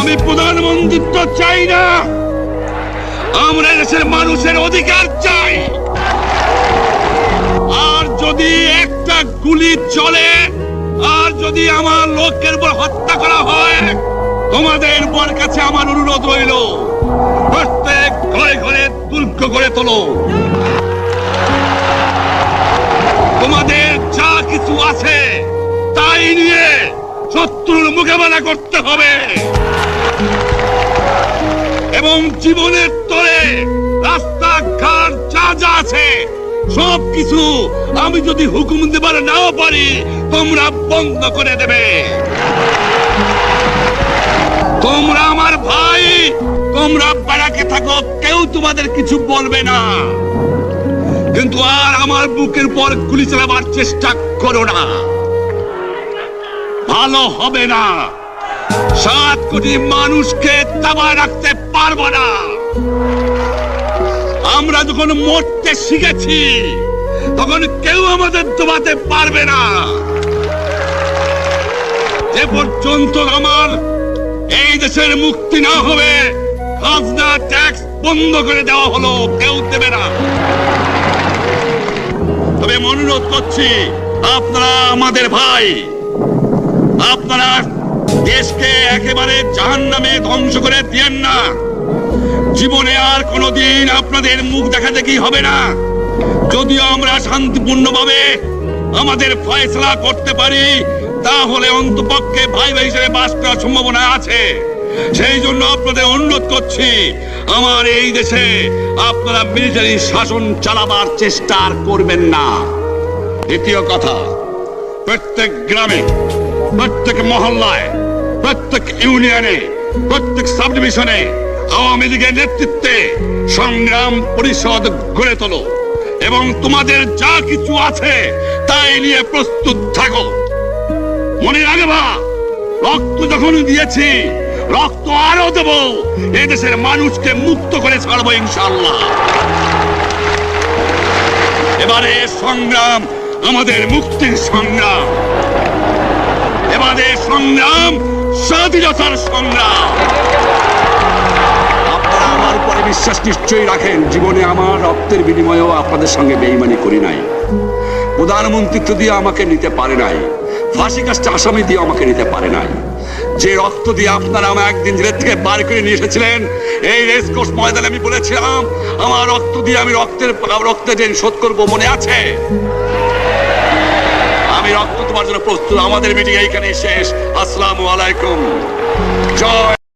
আমি প্রধানমন্ত্রিত্ব চাই না, আমরা দেশের মানুষের অধিকার চাই। আর যদি একটা গুলি চলে, আর যদি আমার লোকের উপর হত্যা করা হয়, তোমাদের উপর কাছে আমার অনুরোধ রইল, প্রত্যেক ঘরে ঘরে দুর্গ করে তোলো। তোমাদের যা কিছু আছে তাই নিয়ে শত্রুর মোকাবেলা করতে হবে, এবং জীবনের তরে রাস্তাঘাট যা যা আছে সবকিছু আমি যদি হুকুম দেবার নাও পারি, তোমরা বন্ধ করে দেবে। তোমরা আমার ভাই, তোমরা বাড়াকে থাকো, কেউ তোমাদের কিছু বলবে না, কিন্তু আর আমার বুকের পর গুলি চালাবার চেষ্টা করো না, ভালো হবে না। 7 কোটি মানুষকে দাবায় রাখতে পারবো না। আমরা যখন মরতে শিখেছি তখন কেউ আমাদের দবাতে পারবে না। যে পর্যন্ত আমার এই দেশের মুক্তি না হবে, খাজনা ট্যাক্স বন্ধ করে দেওয়া হলো, কেউ দেবে না। তবে আমি অনুরোধ করছি, আপনারা আমাদের ভাই, আপনারা দেশকে একেবারে জাহান্নামে ধ্বংস করে দিয়েন না। জীবনে আর কোনোদিন আপনাদের মুখ দেখা দেখি হবে না। যদিও আমরা শান্তিপূর্ণভাবে আমাদের ফয়সালা করতে পারি, তাহলে অন্তপক্ষে ভাই ভাই হিসেবে বাস করার সম্ভাবনা আছে। সেই জন্য আপনাদের অনুরোধ করছি, আমার এই দেশে আপনারা মিলিটারি শাসন চালাবার চেষ্টা আর করবেন না। দ্বিতীয় কথা, প্রত্যেক গ্রামে, প্রত্যেক মহল্লায়, প্রত্যেক ইউনিয়নে, প্রত্যেক সাব ডিভিশনে আওয়ামী লীগের নেতৃত্বে সংগ্রাম পরিষদ গড়ে তোলো, এবং তোমাদের যা কিছু আছে তাই নিয়ে প্রস্তুত থাকো। মনে রাখবা, রক্ত যখন দিয়েছি, রক্ত আরো দেব, এদেশের মানুষকে মুক্ত করে ছাড়বো ইনশাআল্লাহ। এবারে সংগ্রাম আমাদের মুক্তির সংগ্রাম, এবারে সংগ্রাম স্বাধীনতার সংগ্রাম। আপনারা আমার উপরে বিশ্বাস নিশ্চয়ই রাখেন। জীবনে আমার রক্তের বিনিময়েও আপনাদের সঙ্গে বেঈমানি করি নাই। প্রধানমন্ত্রিত্ব দিয়ে আমাকে নিতে পারে নাই, ফাঁসি কাস্টে আসামি দিয়ে আমাকে নিতে পারে নাই। যে রক্ত দিয়ে আপনারা আমাকে একদিন জেলের থেকে বার করে নিয়ে এসেছিলেন, এই রেসকোর্স ময়দানে আমি বলেছিলাম আমার রক্ত দিয়ে আমি রক্তের ঋণ শোধ করবো, মনে আছে? আমি রক্ত তোমার জন্য প্রস্তুত। আমাদের মিটিং এইখানে শেষ। আসসালামু আলাইকুম। জয়।